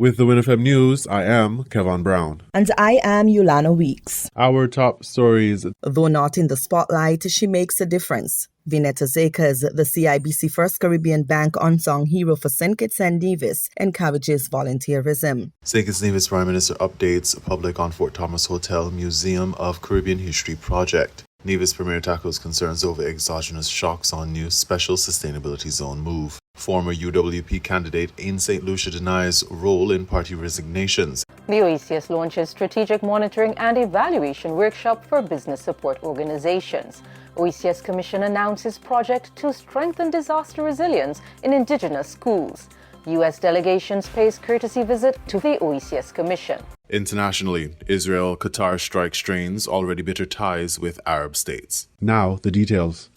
With the WINN FM News, I am Kevin Brown. And I am Yulana Weeks. Our top stories. Though not in the spotlight, she makes a difference. Vinetta Zakers, the CIBC First Caribbean Bank unsung hero for St. Kitts and Nevis, encourages volunteerism. St. Kitts and Nevis Prime Minister updates public on Fort Thomas Hotel Museum of Caribbean History project. Nevis Premier tackles concerns over exogenous shocks on new special sustainability zone move. Former UWP candidate in St. Lucia denies role in party resignations. The OECS launches strategic monitoring and evaluation workshop for business support organizations. OECS Commission announces project to strengthen disaster resilience in indigenous schools. U.S. delegations pays courtesy visit to the OECS Commission. Internationally, Israel-Qatar strike strains already bitter ties with Arab states. Now, the details.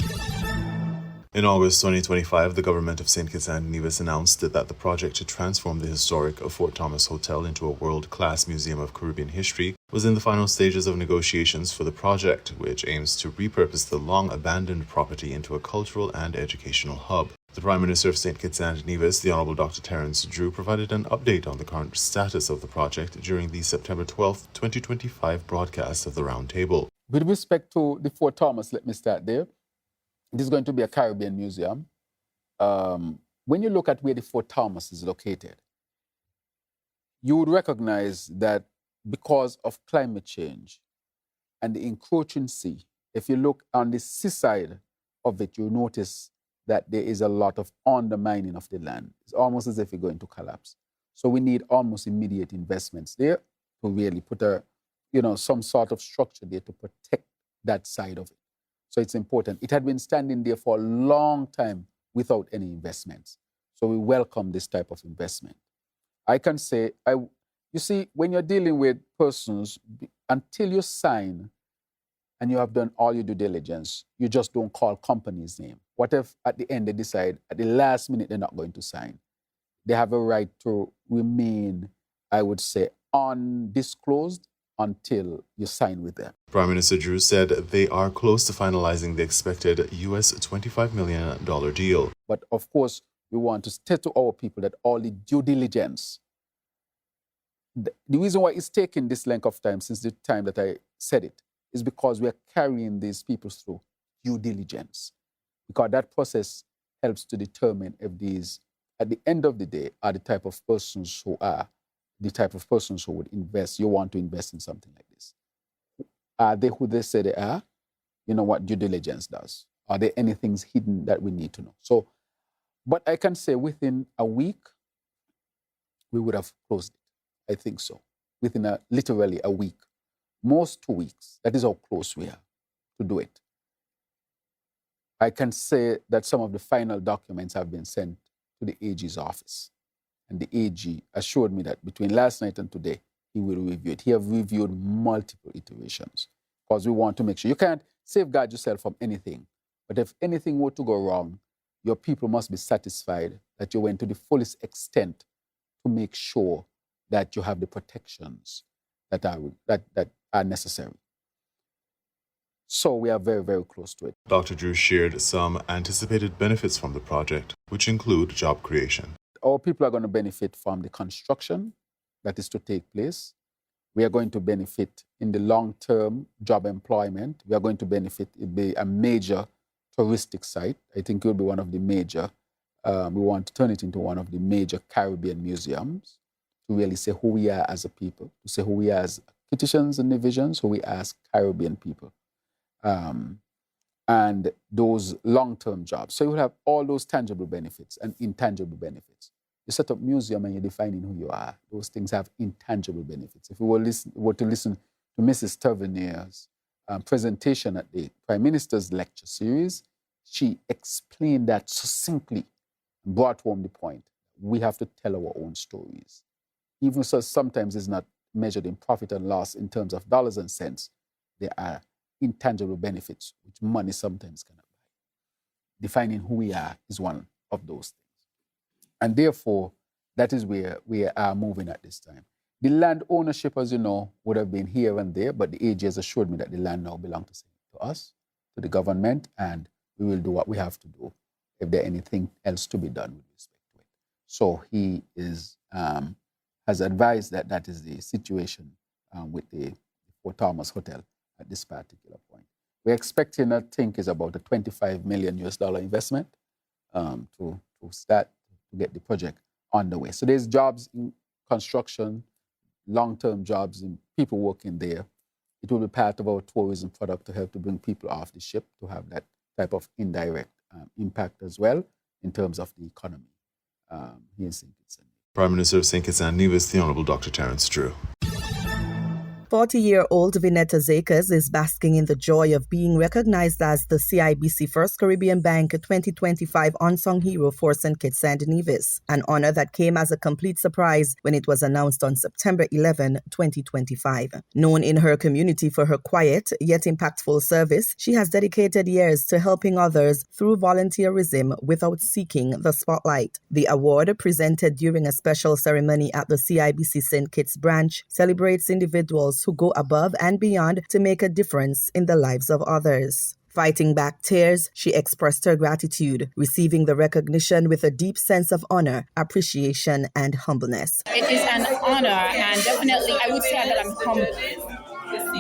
In August 2025, the government of St. Kitts and Nevis announced that the project to transform the historic Fort Thomas Hotel into a world-class museum of Caribbean history was in the final stages of negotiations for the project, which aims to repurpose the long-abandoned property into a cultural and educational hub. The Prime Minister of St. Kitts and Nevis, the Honourable Dr. Terence Drew, provided an update on the current status of the project during the September 12, 2025 broadcast of the Roundtable. With respect to the Fort Thomas, let me start there. It is going to be a Caribbean museum. When you look at where the Fort Thomas is located, you would recognize that because of climate change and the encroaching sea, if you look on the seaside of it, you notice that there is a lot of undermining of the land. It's almost as if it's going to collapse. So we need almost immediate investments there to really put some sort of structure there to protect that side of it. So it's important. It had been standing there for a long time without any investments. So we welcome this type of investment. I can say, you see, when you're dealing with persons, until you sign and you have done all your due diligence, you just don't call companies' name. What if at the end they decide, at the last minute, they're not going to sign? They have a right to remain, I would say, undisclosed until you sign with them. Prime Minister Drew said they are close to finalizing the expected US $25 million deal. But of course, we want to say to our people that all the due diligence, the reason why it's taken this length of time since the time that I said it, is because we are carrying these people through due diligence. Because that process helps to determine if these, at the end of the day, are the type of persons who would invest. You want to invest in something like this. Are they who they say they are? You know what due diligence does. Are there any things hidden that we need to know? So, but I can say within a week, we would have closed it. I think so. Within literally a week. Most 2 weeks. That is how close we are to do it. I can say that some of the final documents have been sent to the AG's office. And the AG assured me that between last night and today, he will review it. He has reviewed multiple iterations because we want to make sure. You can't safeguard yourself from anything. But if anything were to go wrong, your people must be satisfied that you went to the fullest extent to make sure that you have the protections that are necessary. So we are very, very close to it. Dr. Drew shared some anticipated benefits from the project, which include job creation. Our people are going to benefit from the construction that is to take place. We are going to benefit in the long-term job employment. We are going to benefit. It will be a major touristic site. I think it will be one of the major. We want to turn it into one of the major Caribbean museums to really say who we are as a people, to say who we are as Kittitians and Nevisians, who we are as Caribbean people. And those long-term jobs. So you will have all those tangible benefits and intangible benefits. You set up a museum and you're defining who you are. Those things have intangible benefits. If we were to listen to Mrs. Tavernier's presentation at the Prime Minister's lecture series, she explained that succinctly and brought home the point. We have to tell our own stories. Even so, sometimes it's not measured in profit and loss in terms of dollars and cents. There are intangible benefits, which money sometimes cannot buy. Defining who we are is one of those things. And therefore, that is where we are moving at this time. The land ownership, as you know, would have been here and there, but the AG has assured me that the land now belongs to us, to the government, and we will do what we have to do if there's anything else to be done with respect to it. So he is has advised that that is the situation with the Fort Thomas Hotel at this particular point. We're expecting, I think, is about a $25 million investment to start to get the project on the way. So there's jobs in construction, long-term jobs, and people working there. It will be part of our tourism product to help to bring people off the ship to have that type of indirect impact as well in terms of the economy here in St. Kitts. Prime Minister of St. Kitts and Nevis, the Honourable Dr. Terence Drew. 40-year-old Vinetta Zakers is basking in the joy of being recognized as the CIBC First Caribbean Bank 2025 Unsung Hero for St. Kitts and Nevis, an honor that came as a complete surprise when it was announced on September 11, 2025. Known in her community for her quiet yet impactful service, she has dedicated years to helping others through volunteerism without seeking the spotlight. The award, presented during a special ceremony at the CIBC St. Kitts branch, celebrates individuals who go above and beyond to make a difference in the lives of others. Fighting back tears, she expressed her gratitude, receiving the recognition with a deep sense of honor, appreciation, and humbleness. It is an honor, and definitely I would say that I'm humble.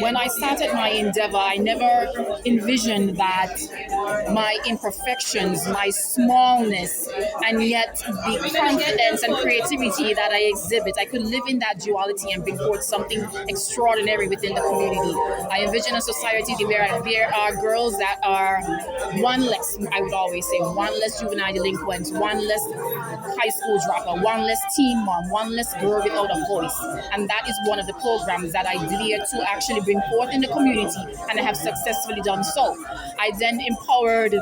When I started my endeavor, I never envisioned that my imperfections, my smallness, and yet the confidence and creativity that I exhibit, I could live in that duality and bring forth something extraordinary within the community. I envision a society where there are girls that are one less, I would always say, one less juvenile delinquent, one less high school dropout, one less teen mom, one less girl without a voice. And that is one of the programs that I dare to actually bring forth in the community, and I have successfully done so. I then empowered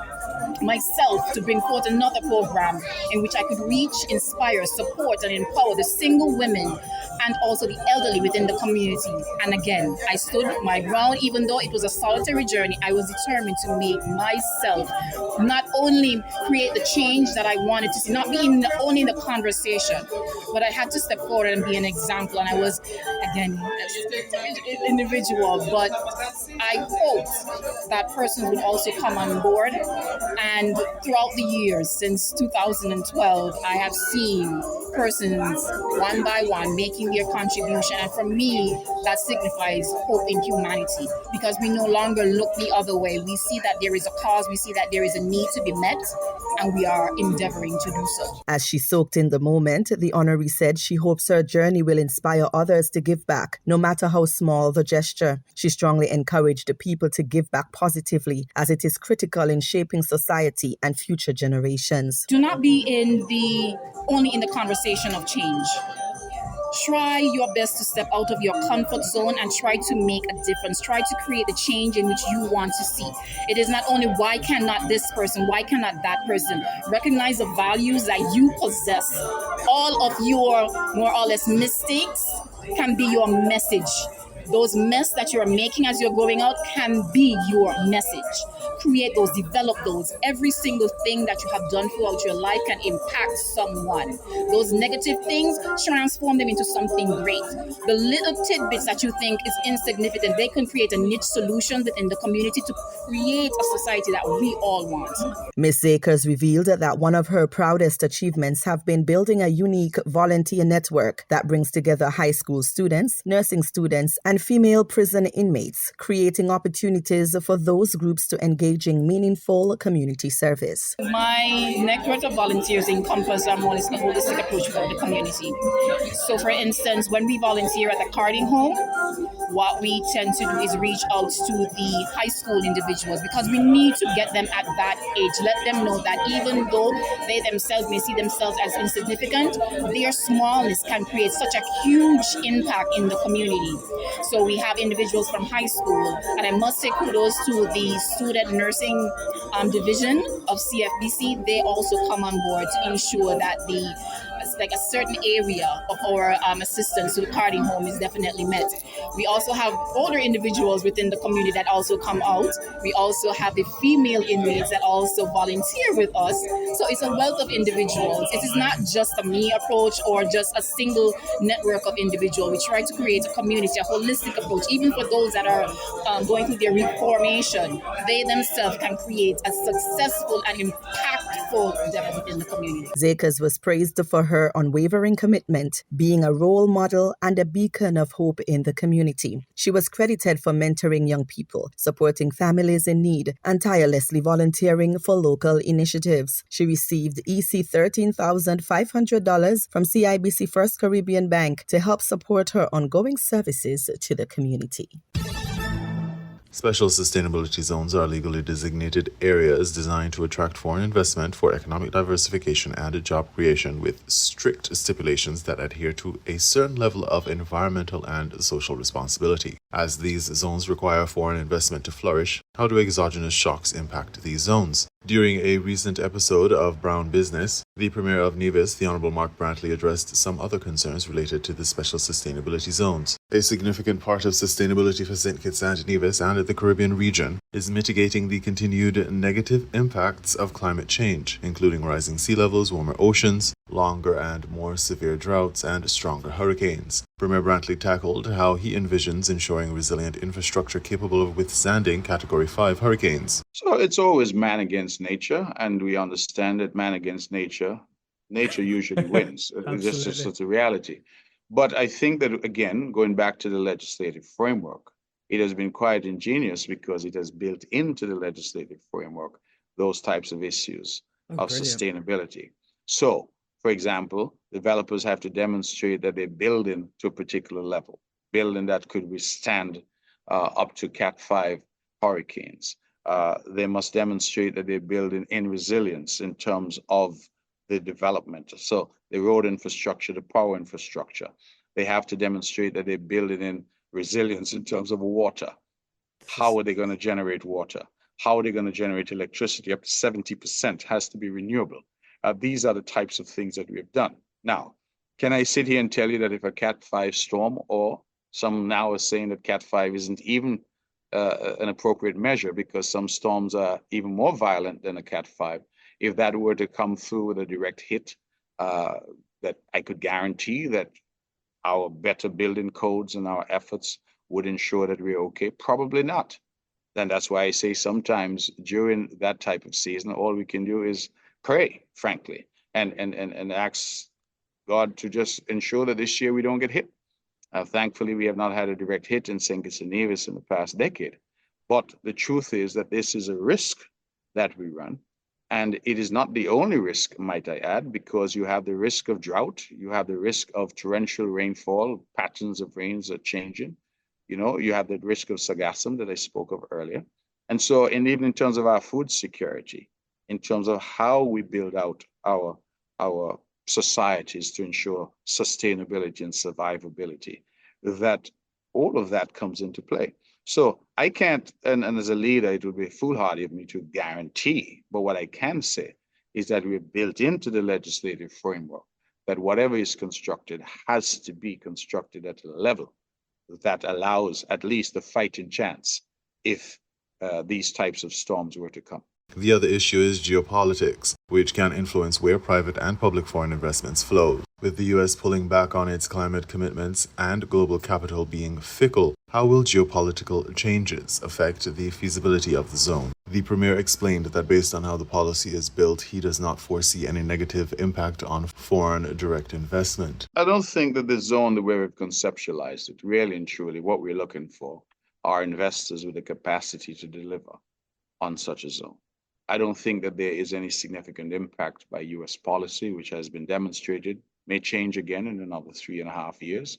myself to bring forth another program in which I could reach, inspire, support, and empower the single women and also the elderly within the community. And again, I stood my ground. Even though it was a solitary journey, I was determined to make myself not only create the change that I wanted to see, not be only in the conversation, but I had to step forward and be an example. And I was, again, an individual, but I hoped that persons would also come on board. And throughout the years, since 2012, I have seen persons one by one making their contribution. And for me, that signifies hope in humanity, because we no longer look the other way. We see that there is a cause, we see that there is a need to be met, and we are endeavoring to do so. As she soaked in the moment, the honoree said she hopes her journey will inspire others to give back, no matter how small the gesture. She strongly encouraged the people to give back positively, as it is critical in shaping society and future generations. Do not be only in the conversation of change. Try your best to step out of your comfort zone and try to make a difference. Try to create the change in which you want to see. It is not only why cannot this person, why cannot that person. Recognize the values that you possess. All of your more or less mistakes can be your message. Those mess that you're making as you're going out can be your message. Create those, develop those. Every single thing that you have done throughout your life can impact someone. Those negative things, transform them into something great. The little tidbits that you think is insignificant, they can create a niche solution within the community to create a society that we all want. Ms. Zakers revealed that one of her proudest achievements have been building a unique volunteer network that brings together high school students, nursing students, and female prison inmates, creating opportunities for those groups to engage in meaningful community service. My network of volunteers encompasses a holistic approach for the community. So, for instance, when we volunteer at the carding home, what we tend to do is reach out to the high school individuals, because we need to get them at that age. Let them know that even though they themselves may see themselves as insignificant, their smallness can create such a huge impact in the community. So we have individuals from high school, and I must say kudos to the student nursing division of CFBC. They also come on board to ensure that a certain area of our assistance to the carding home is definitely met. We also have older individuals within the community that also come out. We also have the female inmates that also volunteer with us. So it's a wealth of individuals. It is not just a me approach or just a single network of individuals. We try to create a community, a holistic approach. Even for those that are going through their reformation, they themselves can create a successful and impactful endeavor within the community. Zakers was praised for her unwavering commitment, being a role model and a beacon of hope in the community. She was credited for mentoring young people, supporting families in need, and tirelessly volunteering for local initiatives. She received EC $13,500 from CIBC First Caribbean Bank to help support her ongoing services to the community. Special sustainability zones are legally designated areas designed to attract foreign investment for economic diversification and job creation, with strict stipulations that adhere to a certain level of environmental and social responsibility. As these zones require foreign investment to flourish, how do exogenous shocks impact these zones? During a recent episode of Brown Business, the Premier of Nevis, the Honourable Mark Brantley, addressed some other concerns related to the special sustainability zones. A significant part of sustainability for St. Kitts and Nevis and the Caribbean region is mitigating the continued negative impacts of climate change, including rising sea levels, warmer oceans, longer and more severe droughts, and stronger hurricanes. Premier Brantley tackled how he envisions ensuring resilient infrastructure capable of withstanding Category 5 hurricanes. So it's always man against nature, and we understand that man against nature usually wins. It's just a reality. But I think that, again, going back to the legislative framework, it has been quite ingenious because it has built into the legislative framework those types of issues of sustainability. So, for example, developers have to demonstrate that they're building to a particular level, building that could withstand up to Cat 5 hurricanes. They must demonstrate that they're building in resilience in terms of the development. So the road infrastructure, the power infrastructure, they have to demonstrate that they're building in resilience in terms of water. How are they going to generate water? How are they going to generate electricity? Up to 70% has to be renewable. These are the types of things that we have done. Now, can I sit here and tell you that if a Cat 5 storm, or some now are saying that Cat 5 isn't even an appropriate measure because some storms are even more violent than a Cat 5, if that were to come through with a direct hit, that I could guarantee that our better building codes and our efforts would ensure that we're okay? Probably not. Then that's why I say sometimes during that type of season, all we can do is pray, frankly, and ask God to just ensure that this year we don't get hit. Thankfully, we have not had a direct hit in St. Kitts and Nevis in the past decade. But the truth is that this is a risk that we run. And it is not the only risk, might I add, because you have the risk of drought, you have the risk of torrential rainfall, patterns of rains are changing. You know, you have the risk of sargassum that I spoke of earlier. And so, and even in terms of our food security, in terms of how we build out our societies to ensure sustainability and survivability, that all of that comes into play. So I can't, and as a leader, it would be foolhardy of me to guarantee, but what I can say is that we've built into the legislative framework that whatever is constructed has to be constructed at a level that allows at least a fighting chance if these types of storms were to come. The other issue is geopolitics, which can influence where private and public foreign investments flow. With the U.S. pulling back on its climate commitments and global capital being fickle, how will geopolitical changes affect the feasibility of the zone? The Premier explained that based on how the policy is built, he does not foresee any negative impact on foreign direct investment. I don't think that the zone, the way we've conceptualized it, really and truly what we're looking for are investors with the capacity to deliver on such a zone. I don't think that there is any significant impact by U.S. policy, which has been demonstrated, may change again in another 3.5 years.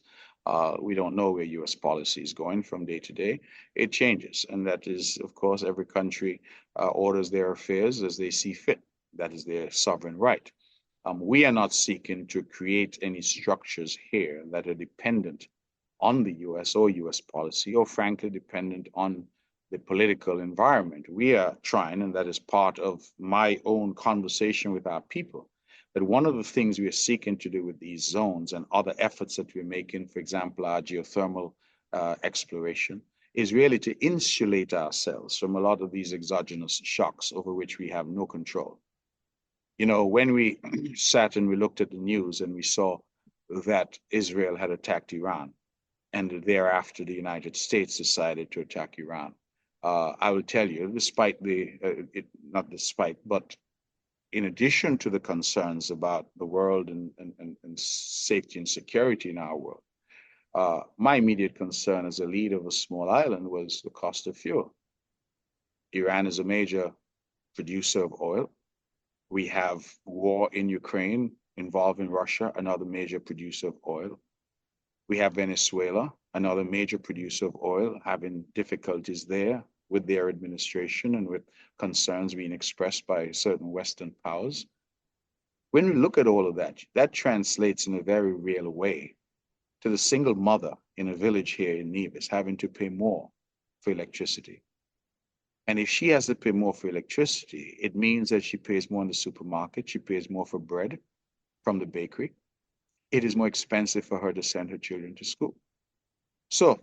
We don't know where U.S. policy is going from day to day. It changes. And that is, of course, every country orders their affairs as they see fit. That is their sovereign right. We are not seeking to create any structures here that are dependent on the U.S. or U.S. policy, or frankly, dependent on the political environment. We are trying, and that is part of my own conversation with our people, that one of the things we are seeking to do with these zones and other efforts that we're making, for example, our geothermal exploration, is really to insulate ourselves from a lot of these exogenous shocks over which we have no control. You know, when we sat and we looked at the news and we saw that Israel had attacked Iran, and thereafter the United States decided to attack Iran, I will tell you, despite but in addition to the concerns about the world and safety and security in our world, my immediate concern as a leader of a small island was the cost of fuel. Iran is a major producer of oil. We have war in Ukraine involving Russia, another major producer of oil. We have Venezuela, another major producer of oil, having difficulties there with their administration and with concerns being expressed by certain Western powers. When we look at all of that, that translates in a very real way to the single mother in a village here in Nevis having to pay more for electricity. And if she has to pay more for electricity, it means that she pays more in the supermarket, she pays more for bread from the bakery. It is more expensive for her to send her children to school. So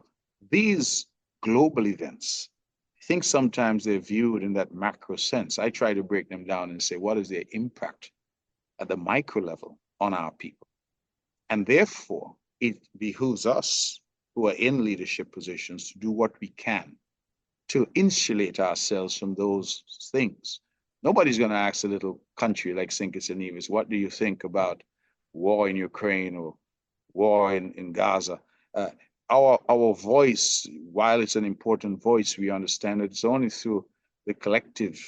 these global events, I think sometimes they're viewed in that macro sense. I try to break them down and say, what is their impact at the micro level on our people? And therefore, it behooves us who are in leadership positions to do what we can to insulate ourselves from those things. Nobody's going to ask a little country like St. Kitts and Nevis, what do you think about war in Ukraine or war in Gaza? Our voice, while it's an important voice, we understand that it's only through the collective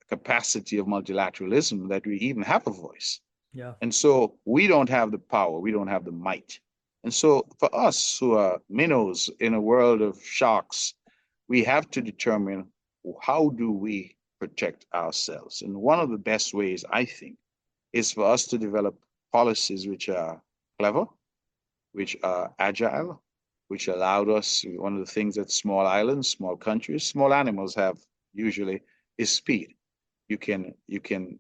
capacity of multilateralism that we even have a voice. Yeah. And so we don't have the power, we don't have the might. And so for us who are minnows in a world of sharks, we have to determine how do we protect ourselves. And one of the best ways, I think, is for us to develop policies which are clever, which are agile, which allowed us, one of the things that small islands, small countries, small animals have usually is speed. You can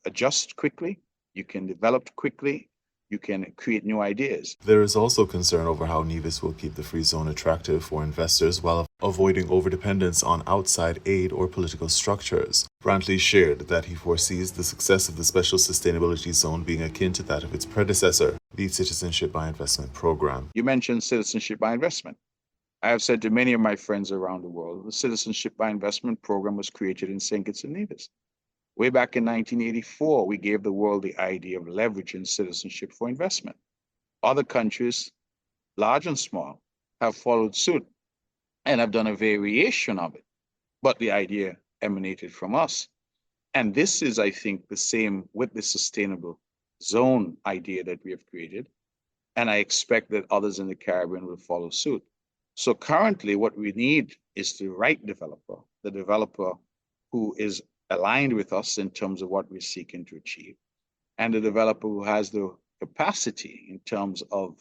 adjust quickly, you can develop quickly, you can create new ideas. There is also concern over how Nevis will keep the free zone attractive for investors while avoiding overdependence on outside aid or political structures. Brantley shared that he foresees the success of the Special Sustainability Zone being akin to that of its predecessor, the Citizenship by Investment program. You mentioned citizenship by investment. I have said to many of my friends around the world, the Citizenship by Investment program was created in St. Kitts and Nevis. Way back in 1984, we gave the world the idea of leveraging citizenship for investment. Other countries, large and small, have followed suit and have done a variation of it, but the idea emanated from us. And this is, I think, the same with the sustainable zone idea that we have created. And I expect that others in the Caribbean will follow suit. So currently what we need is the right developer, the developer who is aligned with us in terms of what we're seeking to achieve, and the developer who has the capacity in terms of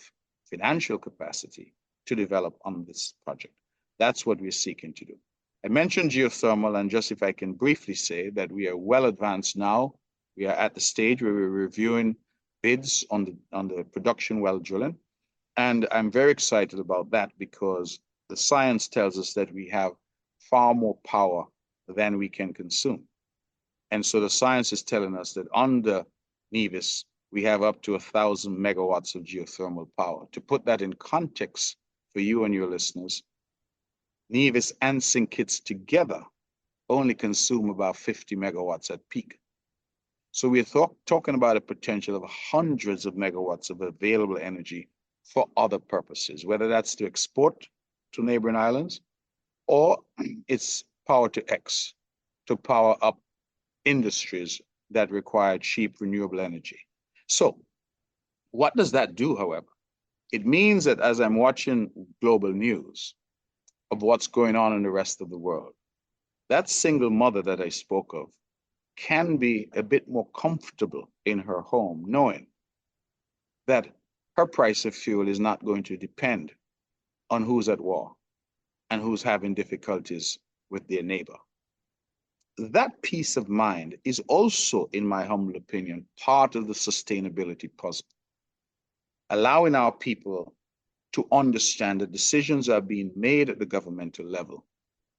financial capacity to develop on this project. That's what we're seeking to do. I mentioned geothermal, and just if I can briefly say that we are well advanced now. We are at the stage where we're reviewing bids on the production well drilling. And I'm very excited about that because the science tells us that we have far more power than we can consume. And so the science is telling us that under Nevis, we have up to 1,000 megawatts of geothermal power. To put that in context for you and your listeners, Nevis and St. Kitts together only consume about 50 megawatts at peak. So we're talking about a potential of hundreds of megawatts of available energy for other purposes, whether that's to export to neighboring islands or it's power to X, to power up industries that require cheap renewable energy. So what does that do, however? It means that as I'm watching global news of what's going on in the rest of the world, that single mother that I spoke of can be a bit more comfortable in her home, knowing that her price of fuel is not going to depend on who's at war and who's having difficulties with their neighbor. That peace of mind is also, in my humble opinion, part of the sustainability puzzle, allowing our people to understand that decisions are being made at the governmental level,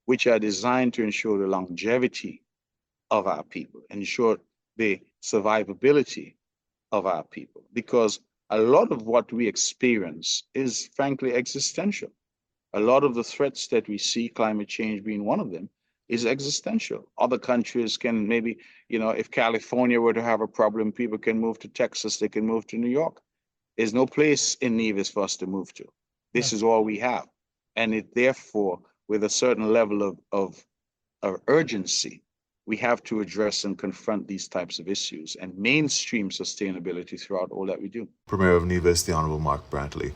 which are designed to ensure the longevity of our people, ensure the survivability of our people, because a lot of what we experience is frankly existential. A lot of the threats that we see, climate change being one of them, is existential. Other countries can maybe, if California were to have a problem, people can move to Texas, they can move to New York. There's no place in Nevis for us to move to. This is all we have. And it therefore, with a certain level of urgency, we have to address and confront these types of issues and mainstream sustainability throughout all that we do. Premier of Nevis, the Honorable Mark Brantley.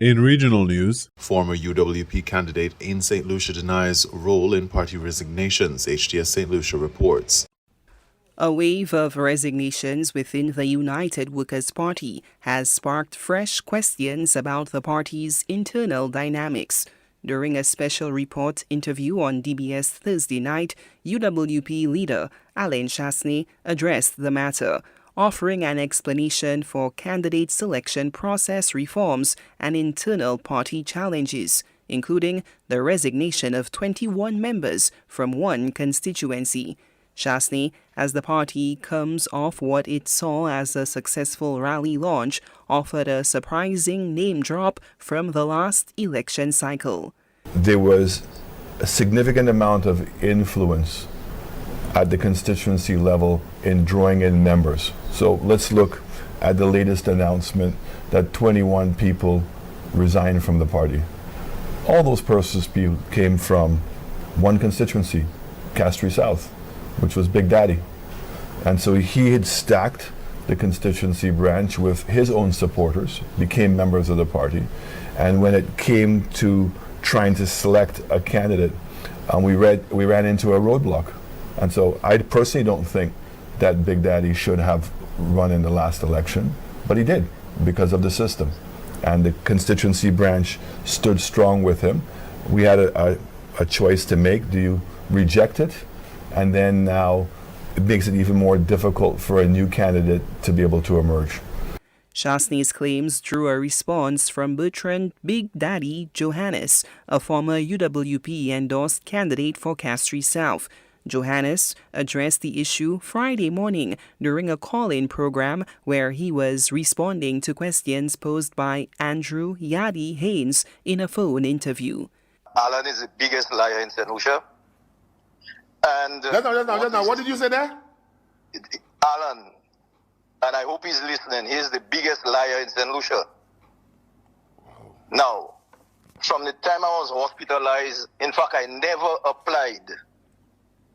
In regional news, Former UWP candidate in St. Lucia denies role in party resignations, HTS St. Lucia reports. A wave of resignations within the United Workers' Party has sparked fresh questions about the party's internal dynamics. During a special report interview on DBS Thursday night, UWP leader Alain Chasney addressed the matter, offering an explanation for candidate selection process reforms and internal party challenges, including the resignation of 21 members from one constituency. Chasney, as the party comes off what it saw as a successful rally launch, offered a surprising name drop from the last election cycle. There was a significant amount of influence at the constituency level in drawing in members. So let's look at the latest announcement that 21 people resigned from the party. All those persons came from one constituency, Castries South, which was Big Daddy. And so he had stacked the constituency branch with his own supporters, became members of the party. And when it came to trying to select a candidate, we ran into a roadblock. And so I personally don't think that Big Daddy should have run in the last election, but he did because of the system. And the constituency branch stood strong with him. We had a choice to make. Do you reject it? And then now it makes it even more difficult for a new candidate to be able to emerge. Chasney's claims drew a response from Bertrand Big Daddy Johannes, a former UWP-endorsed candidate for Castries South. Johannes addressed the issue Friday morning during a call-in program where he was responding to questions posed by Andrew Yadi Haynes in a phone interview. Alan is the biggest liar in St. Lucia. And what did you say there? Alan, and I hope he's listening, he's the biggest liar in St. Lucia. Now, from the time I was hospitalized, in fact, I never applied.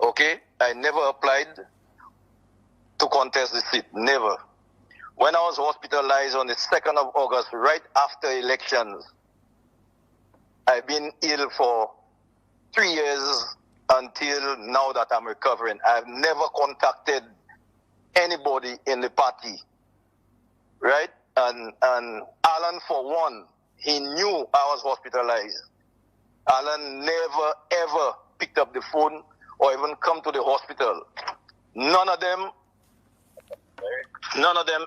Okay? I never applied to contest the seat. Never. When I was hospitalized on the 2nd of August, right after elections, I've been ill for 3 years until now that I'm recovering. I've never contacted anybody in the party. Right? And Alan, for one, he knew I was hospitalized. Alan never, ever picked up the phone or even come to the hospital. None of them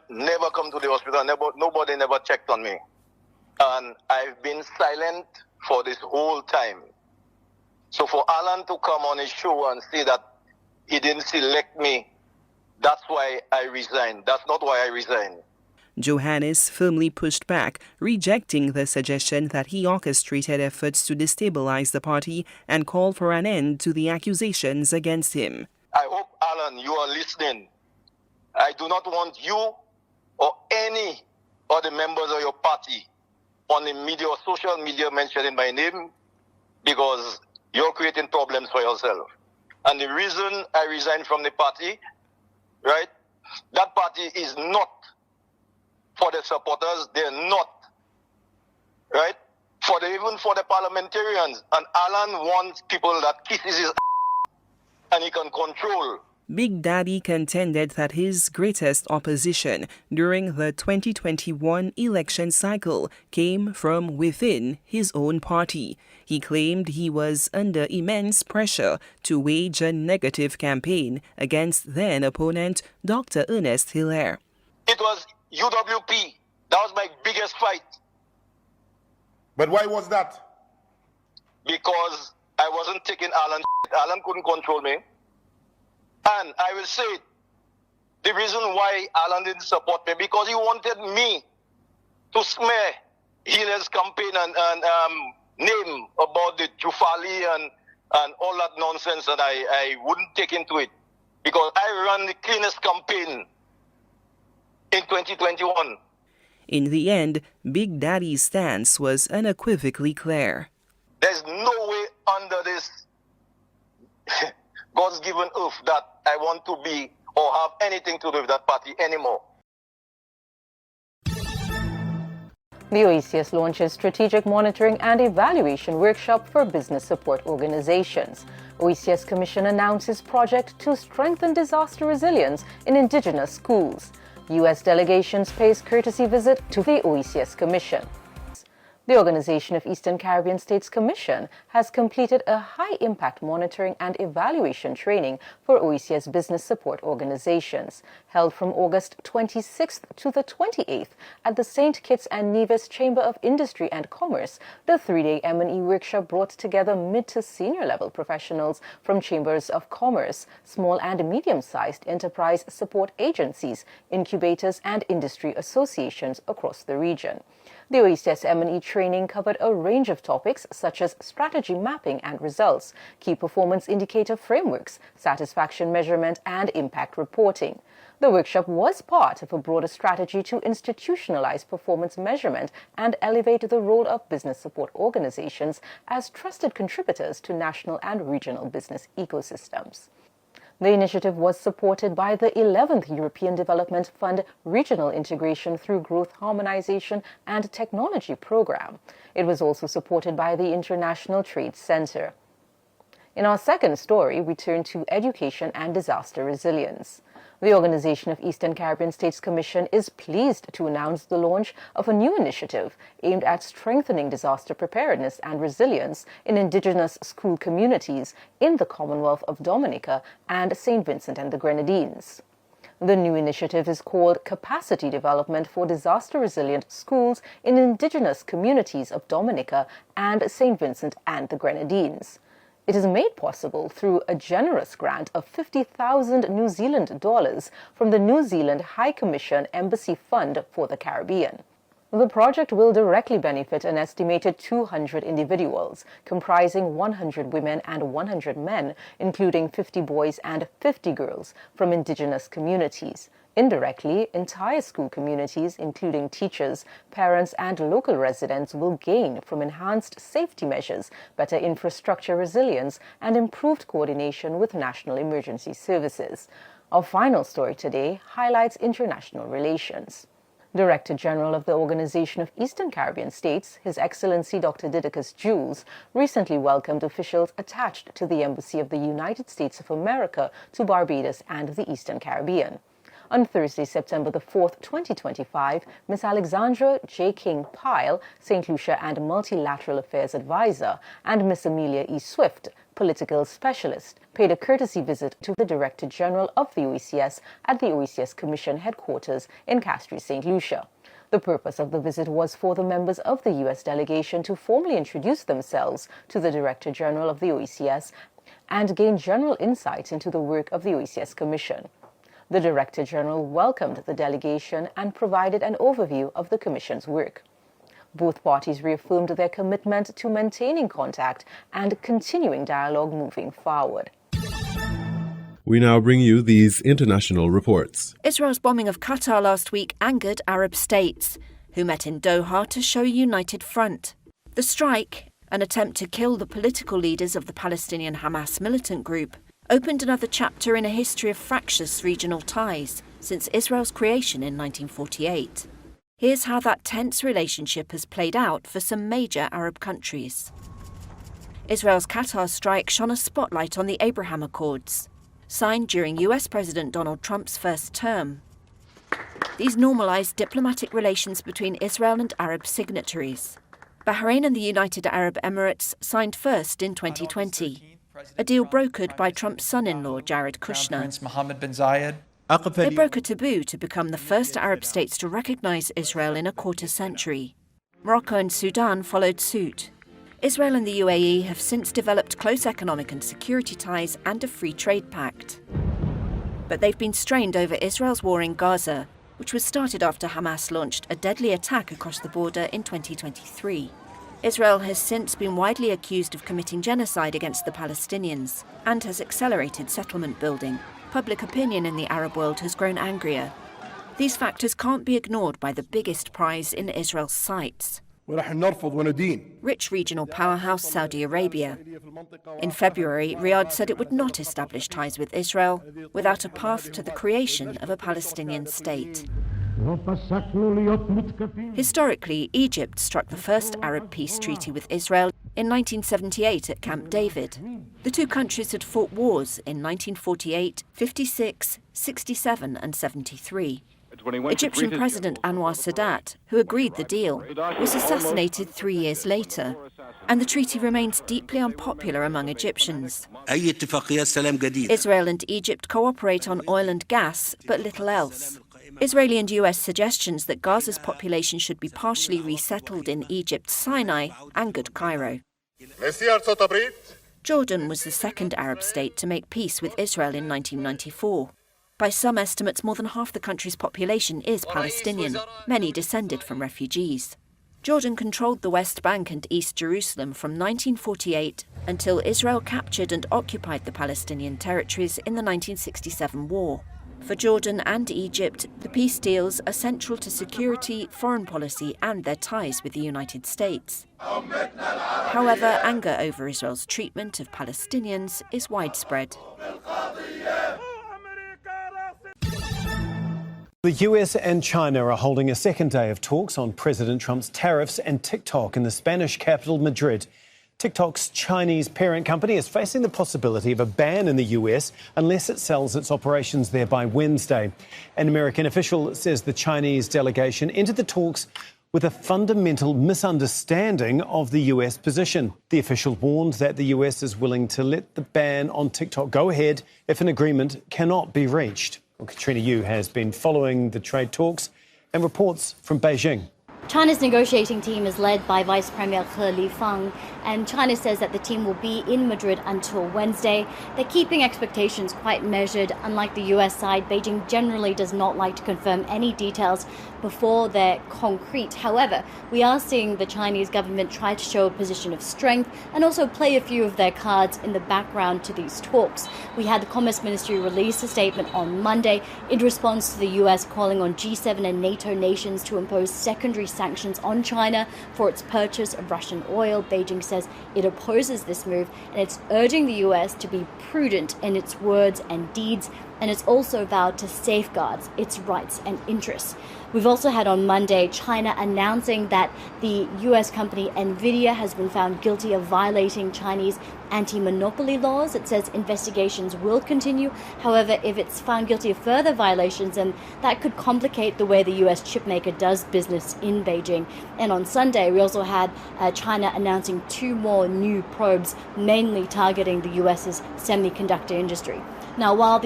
never come to the hospital. Nobody never checked on me. And I've been silent for this whole time. So for Alan to come on his show and say that he didn't select me, that's why I resigned. That's not why I resigned. Johannes firmly pushed back, rejecting the suggestion that he orchestrated efforts to destabilize the party and called for an end to the accusations against him. I hope, Alan, you are listening. I do not want you or any of the members of your party on the media or social media mentioning my name, because you're creating problems for yourself. And the reason I resigned from the party, right, that party is not for the supporters, they're not, right? Even for the parliamentarians. And Alan wants people that kisses his and he can control. Big Daddy contended that his greatest opposition during the 2021 election cycle came from within his own party. He claimed he was under immense pressure to wage a negative campaign against then-opponent Dr. Ernest Hilaire. It was UWP. That was my biggest fight. But why was that? Because I wasn't taking Alan. Alan couldn't control me. And I will say it. The reason why Alan didn't support me, because he wanted me to smear Hilaire's campaign and name about the Jufali and and all that nonsense that I wouldn't take into it. Because I ran the cleanest campaign in 2021. In the end, Big Daddy's stance was unequivocally clear. There's no way under this God's given earth that I want to be or have anything to do with that party anymore. The OECS launches Strategic Monitoring and Evaluation Workshop for Business Support Organizations. OECS Commission announces project to strengthen disaster resilience in indigenous schools. U.S. delegations pays courtesy visit to the OECS Commission. The Organization of Eastern Caribbean States Commission has completed a high-impact monitoring and evaluation training for OECS business support organizations, held from August 26th to the 28th at the St. Kitts and Nevis Chamber of Industry and Commerce. The three-day M&E workshop brought together mid to senior-level professionals from chambers of commerce, small and medium-sized enterprise support agencies, incubators, and industry associations across the region. The OECS M&E training covered a range of topics such as strategy mapping and results, key performance indicator frameworks, satisfaction measurement, and impact reporting. The workshop was part of a broader strategy to institutionalize performance measurement and elevate the role of business support organizations as trusted contributors to national and regional business ecosystems. The initiative was supported by the 11th European Development Fund Regional Integration through Growth Harmonization and Technology Program. It was also supported by the International Trade Center. In our second story, we turn to education and disaster resilience. The Organization of Eastern Caribbean States Commission is pleased to announce the launch of a new initiative aimed at strengthening disaster preparedness and resilience in indigenous school communities in the Commonwealth of Dominica and St. Vincent and the Grenadines. The new initiative is called Capacity Development for Disaster Resilient Schools in Indigenous Communities of Dominica and St. Vincent and the Grenadines. It is made possible through a generous grant of 50,000 New Zealand dollars from the New Zealand High Commission Embassy Fund for the Caribbean. The project will directly benefit an estimated 200 individuals, comprising 100 women and 100 men, including 50 boys and 50 girls from indigenous communities. Indirectly, entire school communities, including teachers, parents, and local residents, will gain from enhanced safety measures, better infrastructure resilience, and improved coordination with national emergency services. Our final story today highlights international relations. Director General of the Organization of Eastern Caribbean States, His Excellency Dr. Didacus Jules, recently welcomed officials attached to the Embassy of the United States of America to Barbados and the Eastern Caribbean. On Thursday, September the 4th, 2025, Ms. Alexandra J. King Pyle, St. Lucia and Multilateral Affairs Advisor, and Ms. Amelia E. Swift, Political Specialist, paid a courtesy visit to the Director General of the OECS at the OECS Commission headquarters in Castries, St. Lucia. The purpose of the visit was for the members of the U.S. delegation to formally introduce themselves to the Director General of the OECS and gain general insights into the work of the OECS Commission. The Director General welcomed the delegation and provided an overview of the Commission's work. Both parties reaffirmed their commitment to maintaining contact and continuing dialogue moving forward. We now bring you these international reports. Israel's bombing of Qatar last week angered Arab states, who met in Doha to show a united front. The strike, an attempt to kill the political leaders of the Palestinian Hamas militant group, opened another chapter in a history of fractious regional ties since Israel's creation in 1948. Here's how that tense relationship has played out for some major Arab countries. Israel's Qatar strike shone a spotlight on the Abraham Accords, signed during US President Donald Trump's first term. These normalized diplomatic relations between Israel and Arab signatories. Bahrain and the United Arab Emirates signed first in 2020. A deal brokered by Trump's son-in-law, Jared Kushner. It broke a taboo to become the first Arab states to recognize Israel in a quarter century. Morocco and Sudan followed suit. Israel and the UAE have since developed close economic and security ties and a free trade pact. But they've been strained over Israel's war in Gaza, which was started after Hamas launched a deadly attack across the border in 2023. Israel has since been widely accused of committing genocide against the Palestinians and has accelerated settlement building. Public opinion in the Arab world has grown angrier. These factors can't be ignored by the biggest prize in Israel's sights: rich regional powerhouse Saudi Arabia. In February, Riyadh said it would not establish ties with Israel without a path to the creation of a Palestinian state. Historically, Egypt struck the first Arab peace treaty with Israel in 1978 at Camp David. The two countries had fought wars in 1948, 56, 67 and 73. Egyptian President Anwar Sadat, who agreed the deal, was assassinated 3 years later, and the treaty remains deeply unpopular among Egyptians. Israel and Egypt cooperate on oil and gas, but little else. Israeli and US suggestions that Gaza's population should be partially resettled in Egypt's Sinai angered Cairo. Jordan was the second Arab state to make peace with Israel in 1994. By some estimates, more than half the country's population is Palestinian, many descended from refugees. Jordan controlled the West Bank and East Jerusalem from 1948 until Israel captured and occupied the Palestinian territories in the 1967 war. For Jordan and Egypt, the peace deals are central to security, foreign policy and their ties with the United States. However, anger over Israel's treatment of Palestinians is widespread. The US and China are holding a second day of talks on President Trump's tariffs and TikTok in the Spanish capital, Madrid. TikTok's Chinese parent company is facing the possibility of a ban in the US unless it sells its operations there by Wednesday. An American official says the Chinese delegation entered the talks with a fundamental misunderstanding of the US position. The official warned that the US is willing to let the ban on TikTok go ahead if an agreement cannot be reached. Well, Katrina Yu has been following the trade talks and reports from Beijing. China's negotiating team is led by Vice Premier He Lifeng, and China says that the team will be in Madrid until Wednesday. They're keeping expectations quite measured. Unlike the US side, Beijing generally does not like to confirm any details before they're concrete. However, we are seeing the Chinese government try to show a position of strength and also play a few of their cards in the background to these talks. We had the Commerce Ministry release a statement on Monday in response to the US calling on G7 and NATO nations to impose secondary sanctions on China for its purchase of Russian oil. Beijing says it opposes this move, and it's urging the US to be prudent in its words and deeds, and it's also vowed to safeguard its rights and interests. We've also had on Monday China announcing that the US company NVIDIA has been found guilty of violating Chinese anti-monopoly laws. It says investigations will continue. However, if it's found guilty of further violations, then that could complicate the way the US chipmaker does business in Beijing. And on Sunday, we also had China announcing 2 more new probes, mainly targeting the US's semiconductor industry. Now, while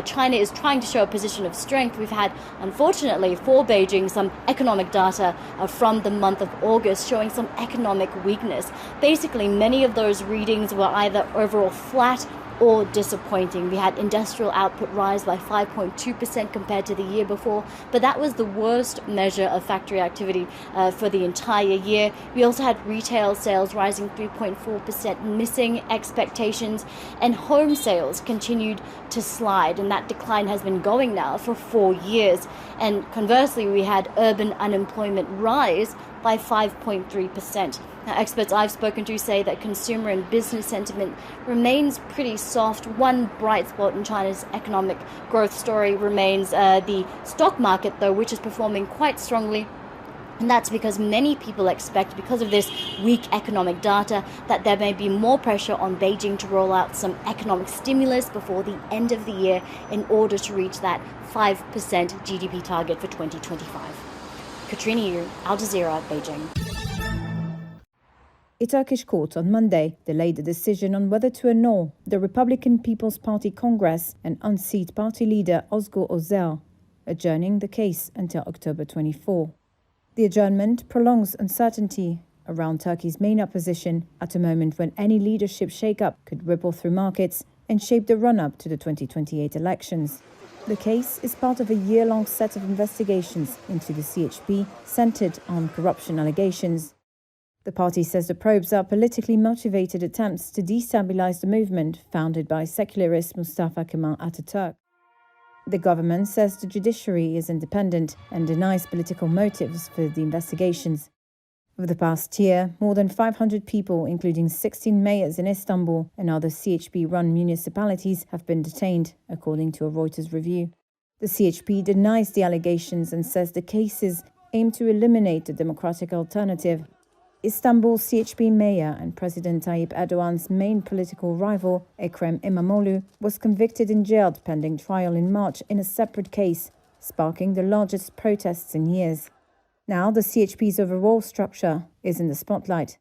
China is trying to show a position of strength, we've had, unfortunately, for Beijing, some economic data from the month of August showing some economic weakness. Basically, many of those readings were either overall flat or disappointing. We had industrial output rise by 5.2% compared to the year before, but that was the worst measure of factory activity for the entire year. We also had retail sales rising 3.4%, missing expectations, and home sales continued to slide, and that decline has been going now for 4 years. And conversely, we had urban unemployment rise by 5.3%. Now, experts I've spoken to say that consumer and business sentiment remains pretty soft. One bright spot in China's economic growth story remains the stock market, though, which is performing quite strongly. And that's because many people expect, because of this weak economic data, that there may be more pressure on Beijing to roll out some economic stimulus before the end of the year in order to reach that 5% GDP target for 2025. Katrina Yu, Al Jazeera, Beijing. A Turkish court on Monday delayed the decision on whether to annul the Republican People's Party Congress and unseat party leader Özgür Özel, adjourning the case until October 24. The adjournment prolongs uncertainty around Turkey's main opposition at a moment when any leadership shake-up could ripple through markets and shape the run-up to the 2028 elections. The case is part of a year-long set of investigations into the CHP centered on corruption allegations. The party says the probes are politically motivated attempts to destabilize the movement founded by secularist Mustafa Kemal Ataturk. The government says the judiciary is independent and denies political motives for the investigations. Over the past year, more than 500 people, including 16 mayors in Istanbul and other CHP-run municipalities, have been detained, according to a Reuters review. The CHP denies the allegations and says the cases aim to eliminate the democratic alternative. Istanbul CHP mayor and President Tayyip Erdogan's main political rival, Ekrem İmamoğlu, was convicted and jailed pending trial in March in a separate case, sparking the largest protests in years. Now the CHP's overall structure is in the spotlight.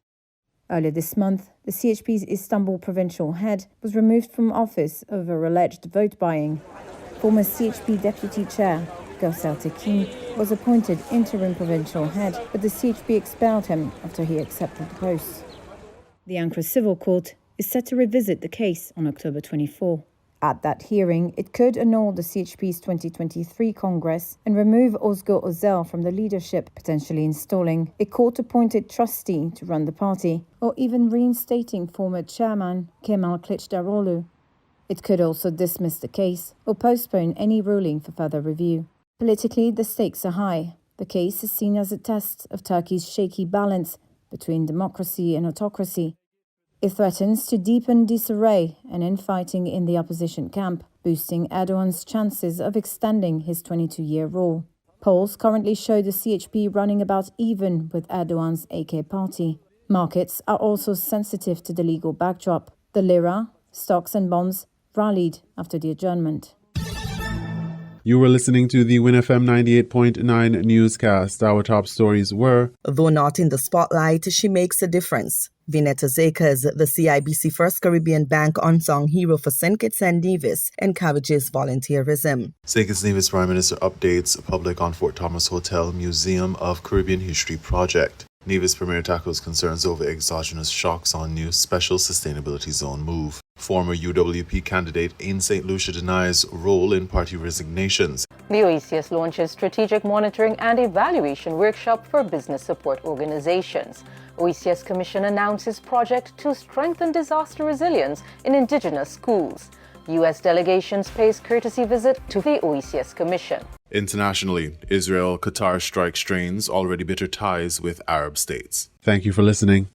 Earlier this month, the CHP's Istanbul provincial head was removed from office over alleged vote buying. Former CHP deputy chair, Göksel Tekin, was appointed interim provincial head, but the CHP expelled him after he accepted the post. The Ankara Civil Court is set to revisit the case on October 24. At that hearing, it could annul the CHP's 2023 Congress and remove Özgür Özel from the leadership, potentially installing a court-appointed trustee to run the party, or even reinstating former chairman Kemal Kılıçdaroğlu. It could also dismiss the case or postpone any ruling for further review. Politically, the stakes are high. The case is seen as a test of Turkey's shaky balance between democracy and autocracy. It threatens to deepen disarray and infighting in the opposition camp, boosting Erdogan's chances of extending his 22-year rule. Polls currently show the CHP running about even with Erdogan's AK party. Markets are also sensitive to the legal backdrop. The lira, stocks and bonds rallied after the adjournment. You were listening to the WINN FM 98.9 newscast. Our top stories were: though not in the spotlight, she makes a difference. Vineta Zekers, the CIBC First Caribbean Bank unsung hero for St. Kitts and Nevis, encourages volunteerism. St. Kitts and Nevis Prime Minister updates public on Fort Thomas Hotel Museum of Caribbean History project. Nevis Premier tackles concerns over exogenous shocks on new special sustainability zone move. Former UWP candidate in St. Lucia denies role in party resignations. The OECS launches strategic monitoring and evaluation workshop for business support organizations. OECS Commission announces project to strengthen disaster resilience in indigenous schools. U.S. delegations pays courtesy visit to the OECS Commission. Internationally, Israel-Qatar strike strains already bitter ties with Arab states. Thank you for listening.